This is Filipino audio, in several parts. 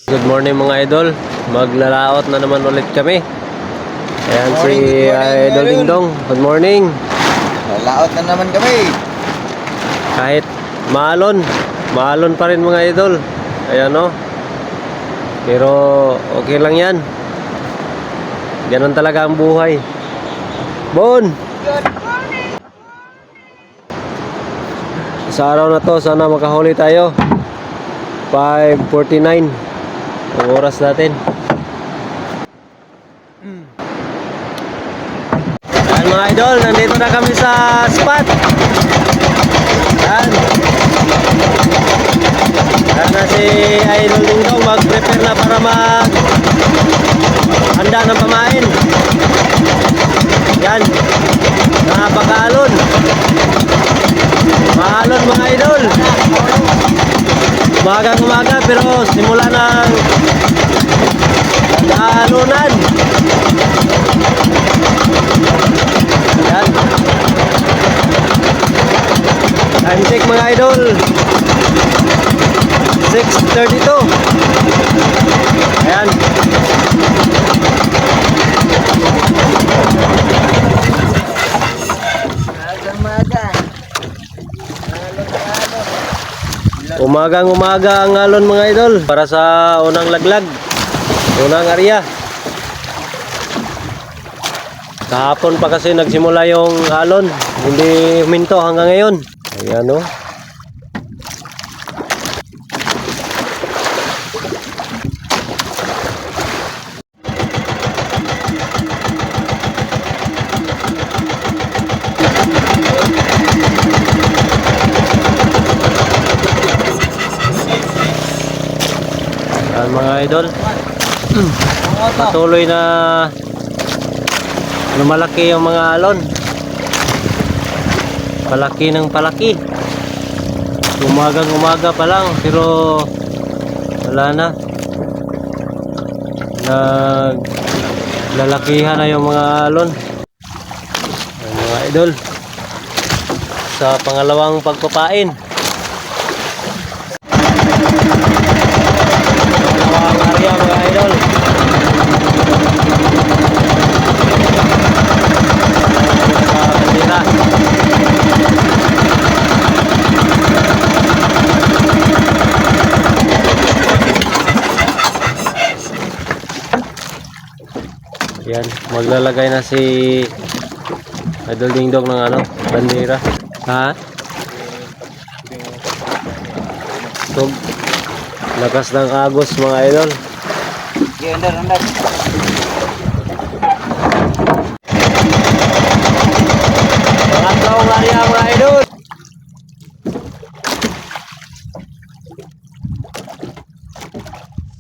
Good morning mga idol. Maglalaot na naman ulit kami. Ayan si Idol Dingdong. Good morning. Laot na naman kami. Kahit maalon pa rin mga idol. Ayan o. Pero okay lang yan. Ganon talaga ang buhay. Bon! Good morning! Sa araw na to, sana makahuli tayo. 5:49 ang oras natin. Ayan mga idol, nandito na kami sa spot. Ayan. Ayan na si Idol Dingdong, mag-prepare na para handa ng pamain. Yan, napaka-alon. Maalon mga idol. Umaga pero simula ng naalunan. Yan. Time check mga idol, 6:32. Ayan. Umagang-umaga ang alon mga idol para sa unang laglag, unang area. Kahapon pa kasi nagsimula yung alon, hindi huminto hanggang ngayon. Ayan o. Ayan mga idol, patuloy na lumalaki yung mga alon. Palaki ng palaki. Umagang-umaga pa lang pero wala na. Naglalakihan na yung mga alon. Ayan mga idol, sa pangalawang pagpapain. Pangalawang area mga idol. Yan, maglalagay na si Idol Dingdong ng bandera. Ha? Tug. Lakas ng agos mga idol. Okay, andar. Pangatlong area mga idol.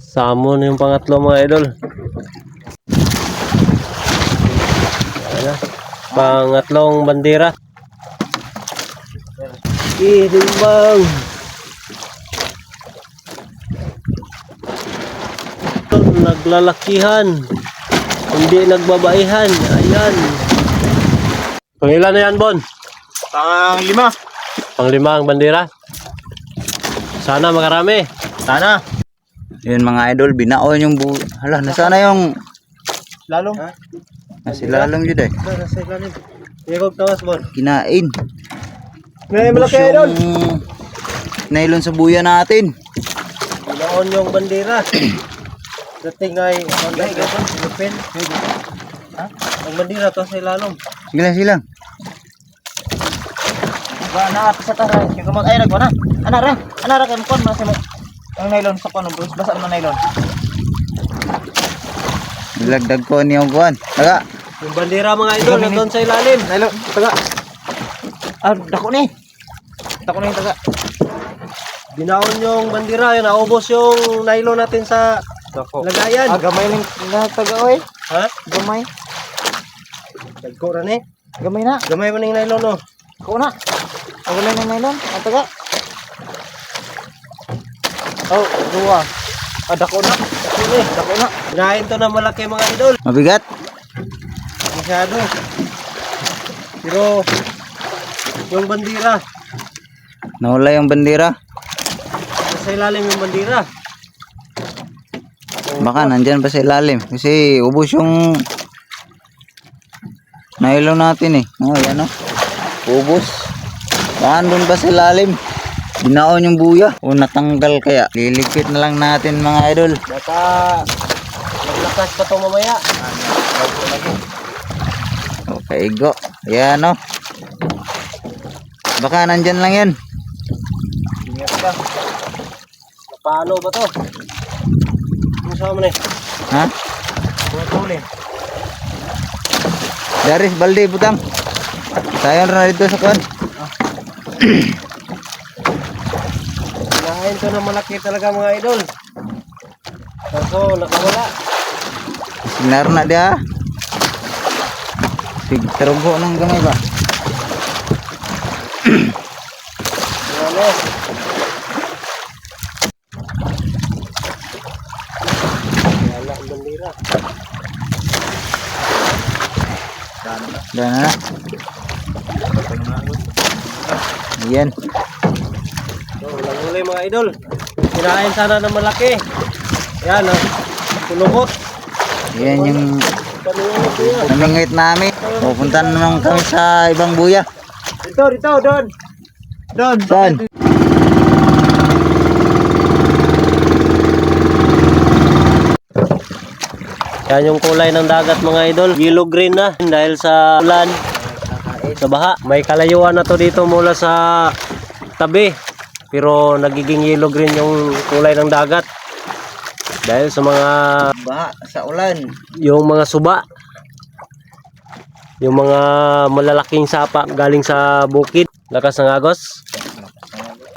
Salmon yung pangatlo mga idol. Pangatlong bandera. Dimbang. Naglalakihan, hindi nagbabaihan. Ayan. Pangilan na yan, Bon? Pang-5. Pang-5 ang bandera. Sana makarami. Sana. Yun mga idol, binaon yung hala, nasana yung Lalong? nasi lalong yun eh. Nasa ilalim. Ikog tawas, Bon. Kinain. May malaki idol. Yung nylon sa buya natin. Binaon yung bandera. Dating ay Philippine. Ha? Ang bandera to sa ilalom. Silang. Ba na sa taray, kung mag ay nagwana. Anara kay kon mas mo. Ang nylon sa kono, basa man nylon. Nilagdag ko niyong kuhan. Taga. Yung bandera mga idol nandun sa ilalim. Nylon, taga. Dako ni yung taga. Binaon yung bandera, yun naubos yung nylon natin sa lagayan. Gamay ning taga oy. Ha? Gamay. Dagko ra ni. Gamay na. Gamay man ning nylon no. Ko na. Ang gamay ning nylon, ang taga. Oh, duwa. Dako na. Dako na. Binahin to na malaki mga idol. Mabigat. Masyado. Pero yung bandera Nawala yung bandera. sa ilalim yung bandera. Baka nandyan pa sa ilalim. Kasi ubos yung nylon natin eh. Oh, yan oh. Ubos. Baka doon pa sa ilalim. Binaon yung buya. O natanggal kaya. Liligpit na lang natin mga idol. Baka maglakas pa to mamaya. Okay, go. Ayan oh. Baka nandyan lang yan. Ingat ka. Paano ba to? Ano sa mo na Ha? Putulin. Daris, balde, butang. Tayo na dito sa kwan. Kinain to na malaki talaga mga idol. Kaso nakawala. Sinar na dia. Sig terunggo ng gamay ba? Ano? Wala ang bandera. Dan na. Ayan. So, walang huli mga idol. Kinain sana ng malaki. Yan oh. Kulubot. Ayan yung Kanina ko yan. namingwit namin. Pupunta naman kami sa ibang buya. Dito, doon. Doon. Saan? Yan yung kulay ng dagat mga idol. Yellow green na dahil sa ulan, sa baha. May kalayuan na to dito mula sa tabi. Pero nagiging yellow green yung kulay ng dagat. Dahil sa mga Baha sa ulan. yung mga suba. Yung mga malalaking sapa galing sa bukid. Lakas ng agos.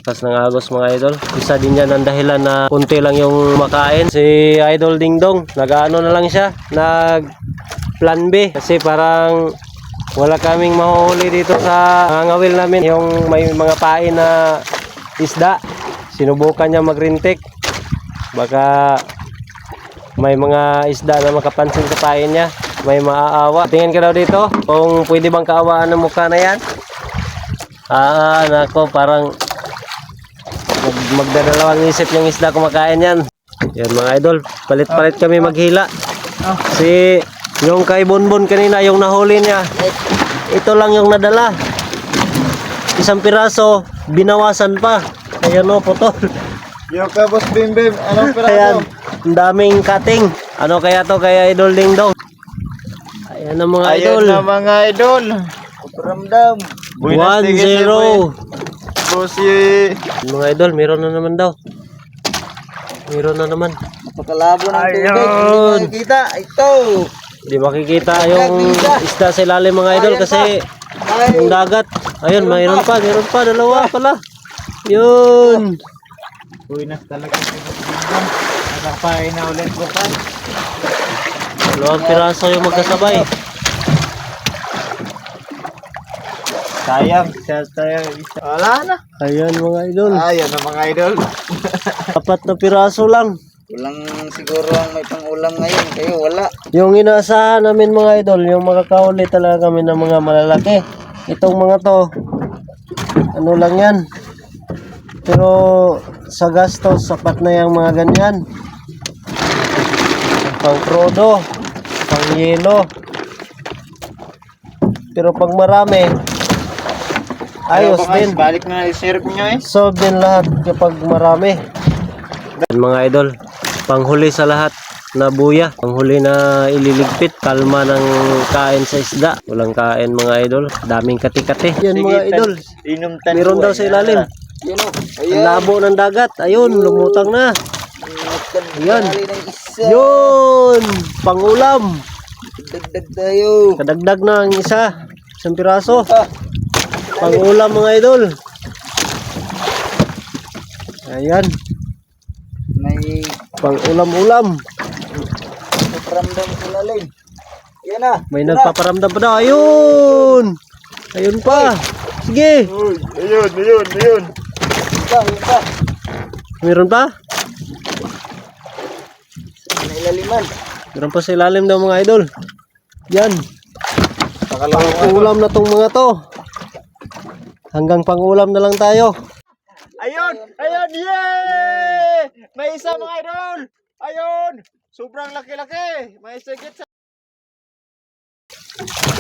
Lakas ng agos mga idol. Isa din yan ang dahilan na kunti lang yung makain. Si Idol Ding Dong, nag-ano na lang siya. Nag plan B. Kasi parang wala kaming mahuhuli dito sa ngawil namin. Yung may mga pain na isda. Sinubukan niya magrintik. Baka may mga isda na makapansin sa pain niya. May maaawa. Tingin ka daw dito kung pwede bang kaawaan ng mukha na yan. Nako, parang magdadalawang isip yung isda kumakain yan. Yan mga idol, palit-palit kami maghila. Si yung kay Bonbon kanina, yung nahuli niya, ito lang yung nadala. Isang piraso, binawasan pa. Ayan o, putol. Yung ka, Boss Bim Bim. Anong Ayan, piraso? ang daming cutting. Ano kaya to kaya Idol Ding Dong? Ayan na mga idol. Ayan na mga idol. Ramdam. 1-0. Bossy. Mga idol, meron na naman daw. Meron na naman. Pakalabo ng tubig. Ayun. Hindi makikita. Ito. Hindi makikita yung isda sa ilalim mga idol kasi yung dagat. Ayun, mayroon pa, dalawa pala. Yun. Uy na talaga si Boss Bim Bim. Nakapain na ulit bukas. Dalawang piraso yung magkasabay. Sayang. Sayang. Wala na. Ayan mga idol. Ayan na mga idol. 4 na piraso lang. Walang siguro ang may pang-ulam ngayon. Kayo wala. Yung inaasahan namin mga idol, yung makakahuli talaga kami ng mga malalaki. Itong mga to, ano lang yan. Pero sa gastos, sapat na yung mga ganyan. Pang krodo, pang yelo. Pero pag marami, ayos din. Balik na yung syrup nyo eh. Solve din lahat kapag marami. Mga idol, panghuli sa lahat na buya. Panghuli na ililigpit. Kalma ng kain sa isda. Walang kain mga idol. Daming kati-kati. Yan mga idol. Meron daw sa ilalim. Yun o. Ang labo ng dagat. Ayun, lumutang na. Ayan. Yun! Pangulam. Dagdag tayo. Kadagdag na ang isa. Isang piraso. Pangulam mga idol. Ayan. May Pangulam-ulam. ramdam sa lalim. Yan na. May nagpaparamdam pa daw. Ayun! Ayun pa. Sige. Uy, ayun. Ba. Meron pa? Nailaliman. Meron pa sa ilalim daw mga idol. Yan. Pangulam na tong mga to. Hanggang pangulam na lang tayo. Ayun! Yay! May isa mga idol! Ayun! Sobrang laki-laki. May sigit sa...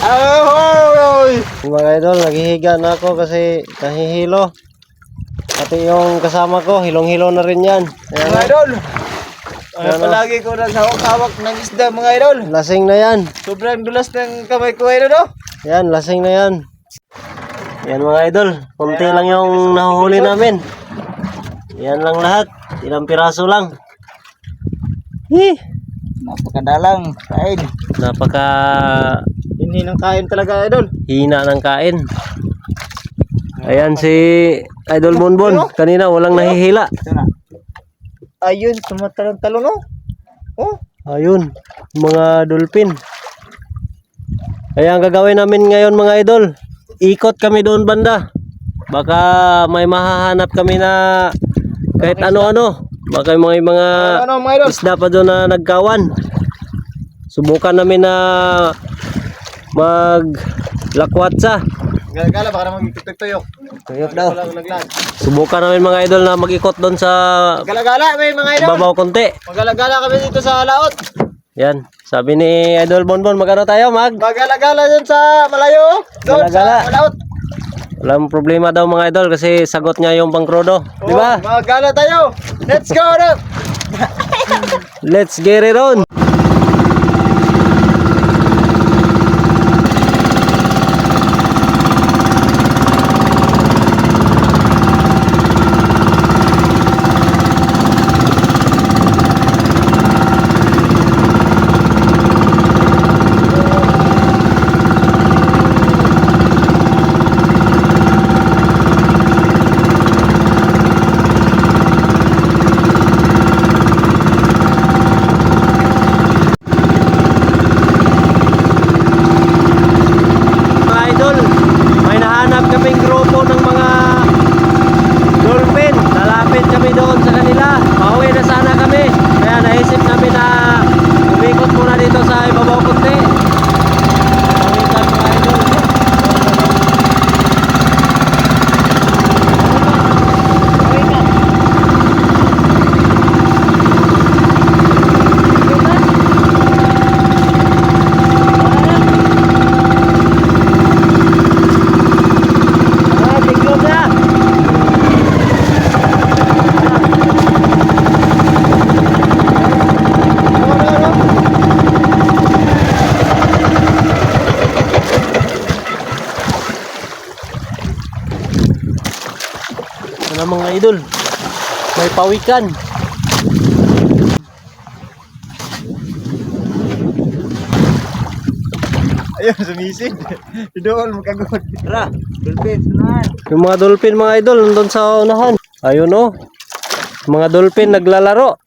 Ahoy! Mga idol, naghihiga na ako kasi nahihilo. Pati yung kasama ko, hilong-hilo na rin yan. Ayan, Mga idol. Ano? Palagi ko nang hawak ng isda mga idol. lasing na yan. Sobrang dulas ng kamay ko idol oh. Yan, lasing na yan. Yan mga idol, konti lang yung nahuhuli namin. Yan lang lahat, ilang piraso lang. Napakadalang kain. Napaka Hindi ng kain talaga idol. hina ng kain. Ayan si Idol Bonbon, kanina walang nahihila. Ito na. Ayun, tumatalon-talon oh. Oh, Ayun, mga dolphin. Kaya ang gagawin namin ngayon mga idol, ikot kami doon banda. Baka may mahahanap kami na kahit ano-ano. Baka may mga ano mga idol? isda pa doon na nagkawan. Subukan namin na maglakwatsa. Gala-gala baka naman magtutuyok. Tuyok daw. Wala naglag. Subukan namin mga idol na mag-ikot doon sa Gala-gala may mga idol. babaw konti. Magala-gala kami dito sa laot. Yan, sabi ni Idol Bonbon, magano tayo Magala-gala dyan sa malayo. Doon Gala-gala. sa laot. Walang problema daw mga idol kasi sagot niya yung pangkrodo. Di ba? Magala tayo. Let's go na. Let's get it on! Mga idol, may nahanap kaming grupo ng mga dolphin. Lalapit kami doon sa kanila. Pauwi na sana kami. Kaya naisip namin na umikot muna dito sa ibabaw konti. Pawikan mga idol. Ah, tiglog na. Ano mga idol? May pawikan. Ayun, sumisid. Doon, magkagod. Tara, dolphin, sunahan. Yung mga dolphin mga idol nandun sa unahan. Ayun oh. Mga dolphin naglalaro.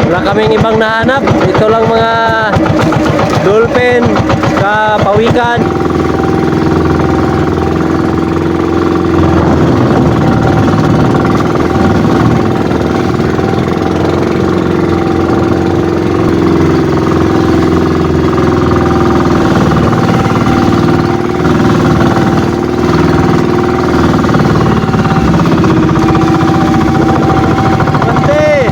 Wala kaming ibang nahanap. Ito lang mga dolphin sa pawikan. Pante!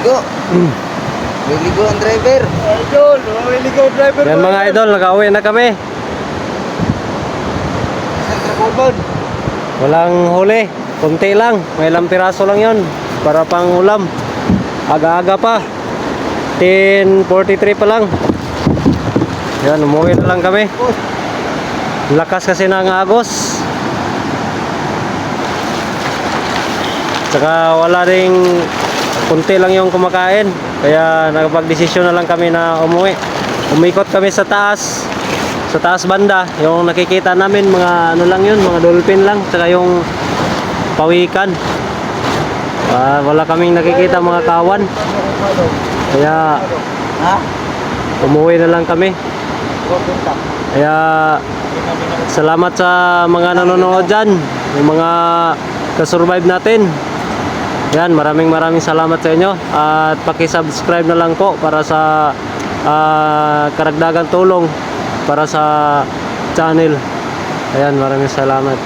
Ligo. Ligo ang driver. Idol, ligaw driver. Yan mga idol, nakauwi na kami. Walang huli, kunti lang, may ilang piraso lang yon para pang ulam. Aga-aga pa, 10:43 pa lang. Yan, umuwi na lang kami. Lakas kasi ng agos. Tsaka wala ding, kunti lang yung kumakain. Kaya nakapag-desisyon na lang kami na umuwi. Umikot kami sa taas banda. Yung nakikita namin mga ano lang yun, mga dolphin lang. Tsaka yung pawikan. Wala kaming nakikita mga kawan. Kaya Ha? umuwi na lang kami. Kaya salamat sa mga nanonood dyan, yung mga kasurvive natin. Yan, maraming salamat sa inyo. At paki-subscribe na lang po para sa karagdagang tulong para sa channel. Ayan, maraming salamat.